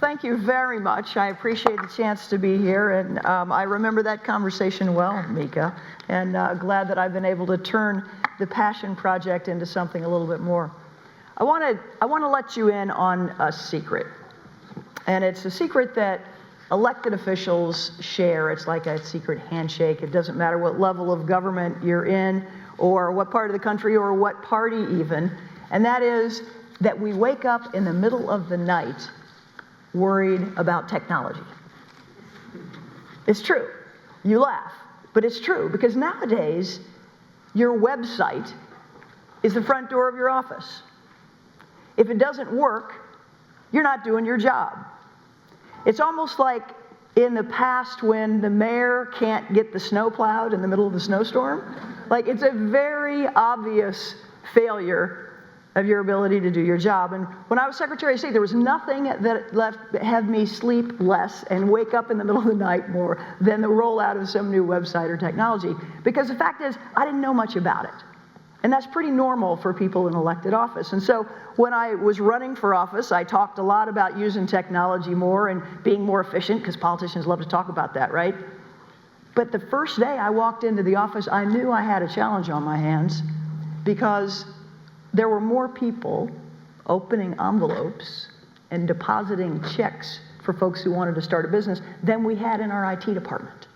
Thank you very much. I appreciate the chance to be here, and I remember that conversation well, Mika, and glad that I've been able to turn the passion project into something a little bit more. I want to let you in on a secret, and it's a secret that elected officials share. It's like a secret handshake. It doesn't matter what level of government you're in, or what part of the country, or what party even, and that is that we wake up in the middle of the night worried about technology. It's true. You laugh, but it's true, because nowadays your website is the front door of your office. If it doesn't work, you're not doing your job. It's almost like in the past when the mayor can't get the snow plowed in the middle of the snowstorm. Like, it's a very obvious failure of your ability to do your job. And when I was Secretary of State, there was nothing that had me sleep less and wake up in the middle of the night more than the rollout of some new website or technology. Because the fact is, I didn't know much about it. And that's pretty normal for people in elected office. And so when I was running for office, I talked a lot about using technology more and being more efficient, because politicians love to talk about that, right? But the first day I walked into the office, I knew I had a challenge on my hands, because there were more people opening envelopes and depositing checks for folks who wanted to start a business than we had in our IT department.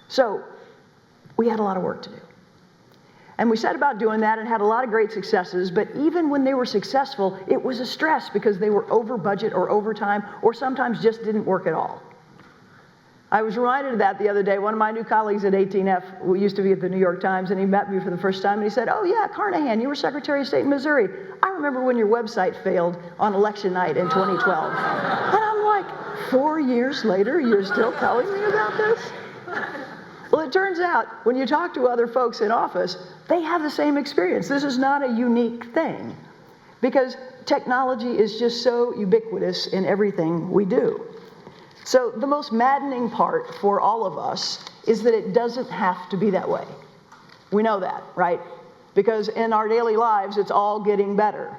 So we had a lot of work to do. And we set about doing that and had a lot of great successes, but even when they were successful, it was a stress because they were over budget or over time, or sometimes just didn't work at all. I was reminded of that the other day. One of my new colleagues at 18F, who used to be at the New York Times, and he met me for the first time, and he said, "Oh yeah, Carnahan, you were Secretary of State in Missouri. I remember when your website failed on election night in 2012. And I'm like, 4 years later, you're still telling me about this? Well, it turns out, when you talk to other folks in office, they have the same experience. This is not a unique thing, because technology is just so ubiquitous in everything we do. So the most maddening part for all of us is that it doesn't have to be that way. We know that, right? Because in our daily lives, it's all getting better.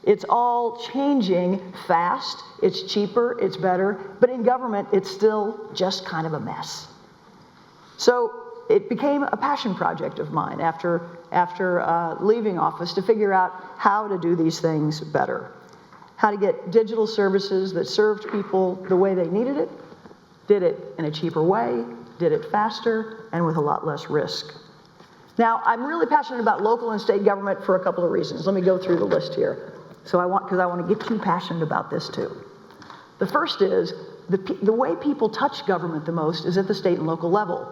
It's all changing fast, it's cheaper, it's better, but in government, it's still just kind of a mess. So it became a passion project of mine after leaving office, to figure out how to do these things better. How to get digital services that served people the way they needed it, did it in a cheaper way, did it faster, and with a lot less risk. Now, I'm really passionate about local and state government for a couple of reasons. Let me go through the list here. Because I want to get you passionate about this too. The first is, the way people touch government the most is at the state and local level.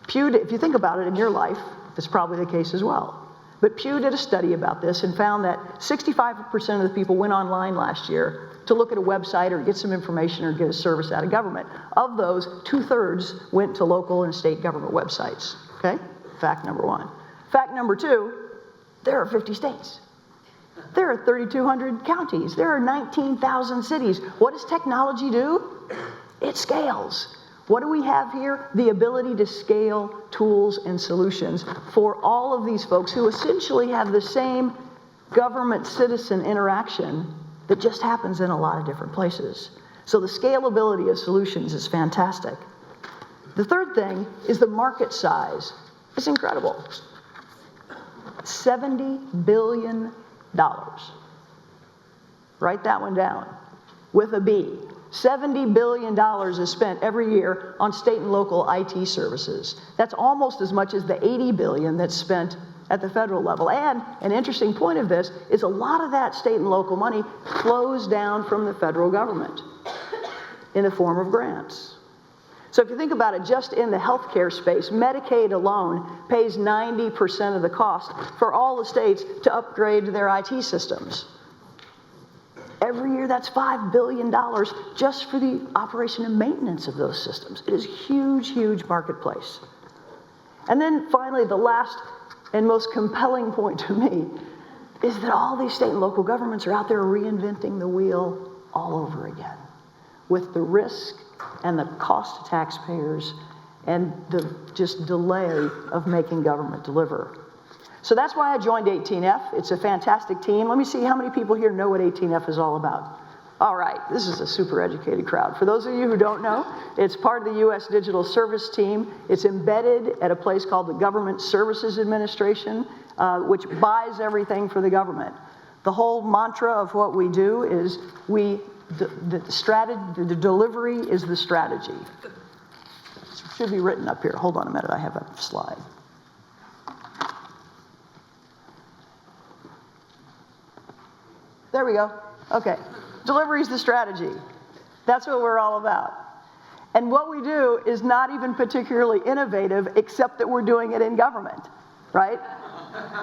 If you think about it in your life, that's probably the case as well. But Pew did a study about this and found that 65% of the people went online last year to look at a website or get some information or get a service out of government. Of those, 2/3 went to local and state government websites, okay? Fact number one. Fact number two, there are 50 states. There are 3,200 counties. There are 19,000 cities. What does technology do? It scales. What do we have here? The ability to scale tools and solutions for all of these folks who essentially have the same government-citizen interaction that just happens in a lot of different places. So the scalability of solutions is fantastic. The third thing is the market size. It's incredible. $70 billion. Write that one down with a B. $70 billion is spent every year on state and local IT services. That's almost as much as the $80 billion that's spent at the federal level. And an interesting point of this is a lot of that state and local money flows down from the federal government in the form of grants. So if you think about it, just in the healthcare space, Medicaid alone pays 90% of the cost for all the states to upgrade their IT systems. Every year, that's $5 billion just for the operation and maintenance of those systems. It is a huge, huge marketplace. And then finally, the last and most compelling point to me is that all these state and local governments are out there reinventing the wheel all over again, with the risk and the cost to taxpayers and the just delay of making government deliver. So that's why I joined 18F. It's a fantastic team. Let me see how many people here know what 18F is all about. All right, this is a super educated crowd. For those of you who don't know, it's part of the U.S. Digital Service Team. It's embedded at a place called the Government Services Administration, which buys everything for the government. The whole mantra of what we do is the delivery is the strategy. It should be written up here. Hold on a minute, I have a slide. There we go. Okay. Delivery is the strategy. That's what we're all about. And what we do is not even particularly innovative, except that we're doing it in government, right?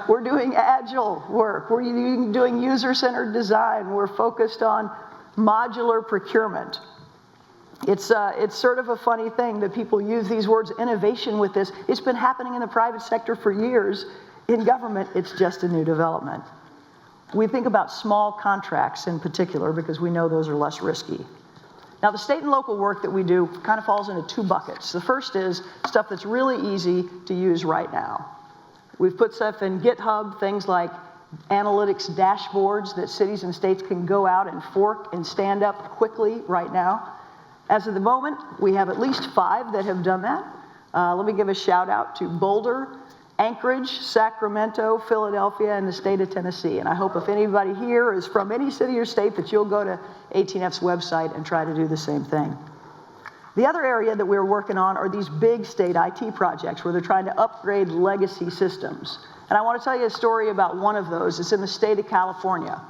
We're doing agile work. We're doing user-centered design. We're focused on modular procurement. It's sort of a funny thing that people use these words innovation with this. It's been happening in the private sector for years. In government, it's just a new development. We think about small contracts in particular because we know those are less risky. Now, the state and local work that we do kind of falls into two buckets. The first is stuff that's really easy to use right now. We've put stuff in GitHub, things like analytics dashboards that cities and states can go out and fork and stand up quickly right now. As of the moment, we have at least 5 that have done that. Let me give a shout out to Boulder, Anchorage, Sacramento, Philadelphia, and the state of Tennessee. And I hope if anybody here is from any city or state that you'll go to 18F's website and try to do the same thing. The other area that we're working on are these big state IT projects where they're trying to upgrade legacy systems. And I want to tell you a story about one of those. It's in the state of California.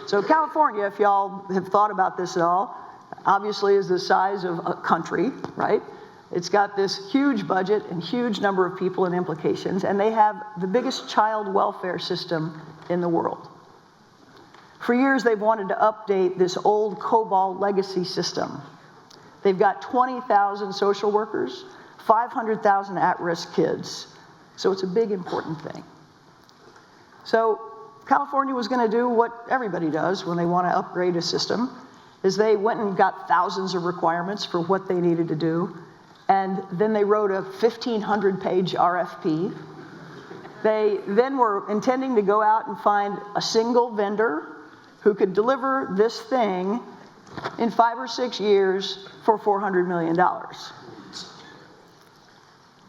So California, if y'all have thought about this at all, obviously is the size of a country, right? It's got this huge budget and huge number of people and implications, and they have the biggest child welfare system in the world. For years, they've wanted to update this old COBOL legacy system. They've got 20,000 social workers, 500,000 at-risk kids. So it's a big, important thing. So California was going to do what everybody does when they want to upgrade a system, is they went and got thousands of requirements for what they needed to do. And then they wrote a 1,500-page RFP. They then were intending to go out and find a single vendor who could deliver this thing in 5 or 6 years for $400 million.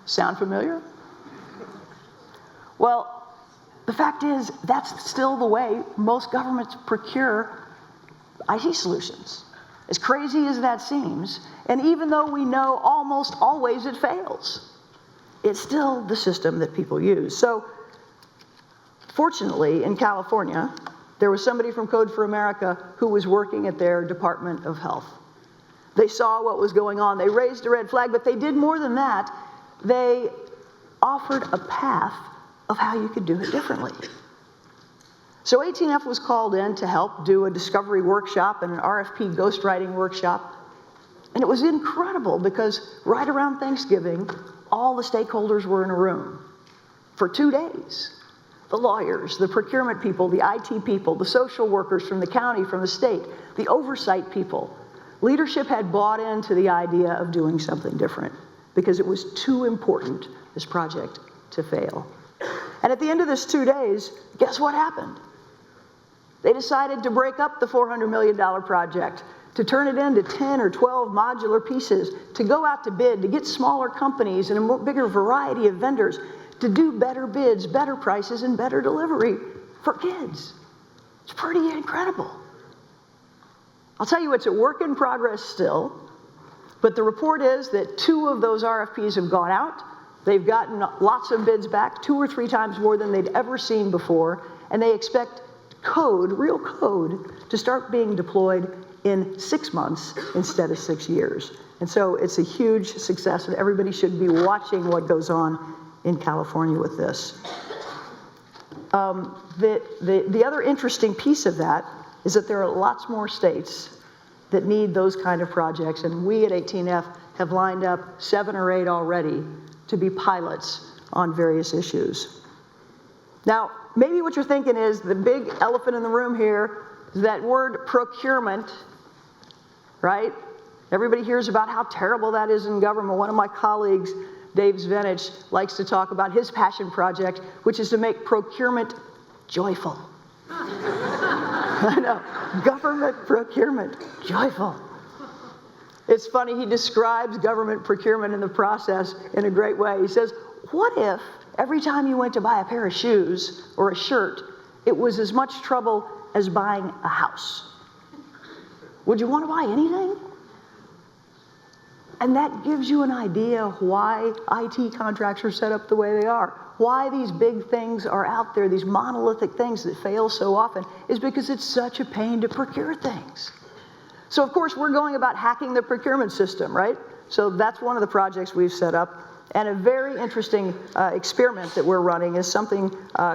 Sound familiar? Well, the fact is, that's still the way most governments procure IT solutions. As crazy as that seems, and even though we know almost always it fails, it's still the system that people use. So, fortunately, in California, there was somebody from Code for America who was working at their Department of Health. They saw what was going on. They raised a red flag, but they did more than that. They offered a path of how you could do it differently. So 18F was called in to help do a discovery workshop and an RFP ghostwriting workshop. And it was incredible because right around Thanksgiving, all the stakeholders were in a room for 2 days. The lawyers, the procurement people, the IT people, the social workers from the county, from the state, the oversight people. Leadership had bought into the idea of doing something different because it was too important, this project, to fail. And at the end of this 2 days, guess what happened? They decided to break up the $400 million project, to turn it into 10 or 12 modular pieces, to go out to bid, to get smaller companies and a bigger variety of vendors, to do better bids, better prices, and better delivery for kids. It's pretty incredible. I'll tell you, it's a work in progress still, but the report is that 2 of those RFPs have gone out. They've gotten lots of bids back, 2 or 3 times more than they'd ever seen before, and they expect code, real code, to start being deployed in 6 months instead of 6 years. And so it's a huge success, and everybody should be watching what goes on in California with this. The other interesting piece of that is that there are lots more states that need those kind of projects, and we at 18F have lined up 7 or 8 already to be pilots on various issues. Now, maybe what you're thinking is the big elephant in the room here is that word procurement, right? Everybody hears about how terrible that is in government. One of my colleagues, Dave Zvenich, likes to talk about his passion project, which is to make procurement joyful. I know. Government procurement, joyful. It's funny, he describes government procurement in the process in a great way. He says, what if every time you went to buy a pair of shoes or a shirt, it was as much trouble as buying a house? Would you want to buy anything? And that gives you an idea of why IT contracts are set up the way they are. Why these big things are out there, these monolithic things that fail so often, is because it's such a pain to procure things. So of course we're going about hacking the procurement system, right? So that's one of the projects we've set up. And a very interesting experiment that we're running is something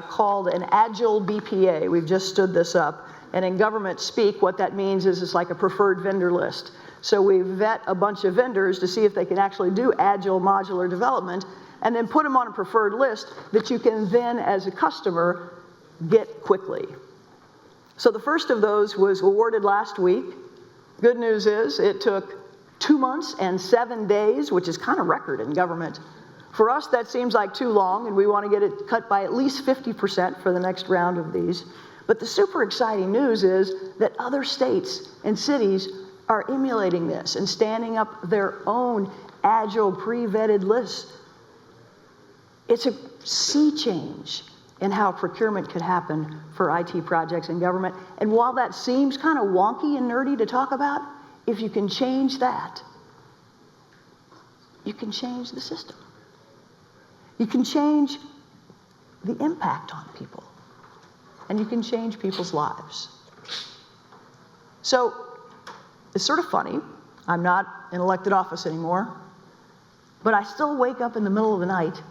called an Agile BPA. We've just stood this up. And in government speak, what that means is it's like a preferred vendor list. So we vet a bunch of vendors to see if they can actually do agile modular development, and then put them on a preferred list that you can then, as a customer, get quickly. So the first of those was awarded last week. Good news is it took 2 months and 7 days, which is kind of record in government. For us, that seems like too long, and we want to get it cut by at least 50% for the next round of these. But the super exciting news is that other states and cities are emulating this and standing up their own agile, pre-vetted lists. It's a sea change in how procurement could happen for IT projects in government. And while that seems kind of wonky and nerdy to talk about, if you can change that, you can change the system. You can change the impact on people. And you can change people's lives. So, it's sort of funny. I'm not in elected office anymore, but I still wake up in the middle of the night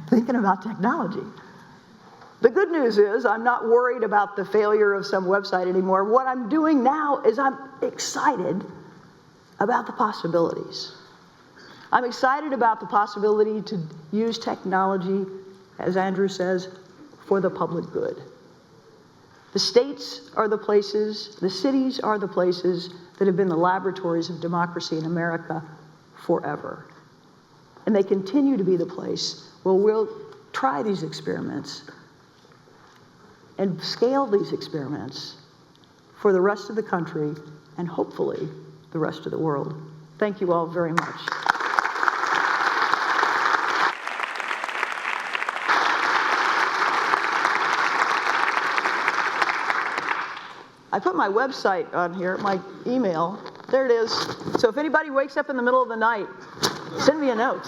thinking about technology. The good news is I'm not worried about the failure of some website anymore. What I'm doing now is I'm excited about the possibilities. I'm excited about the possibility to use technology, as Andrew says, for the public good. The states are the places, the cities are the places that have been the laboratories of democracy in America forever. And they continue to be the place where we'll try these experiments and scale these experiments for the rest of the country and hopefully the rest of the world. Thank you all very much. I put my website on here, my email. There it is. So if anybody wakes up in the middle of the night, send me a note.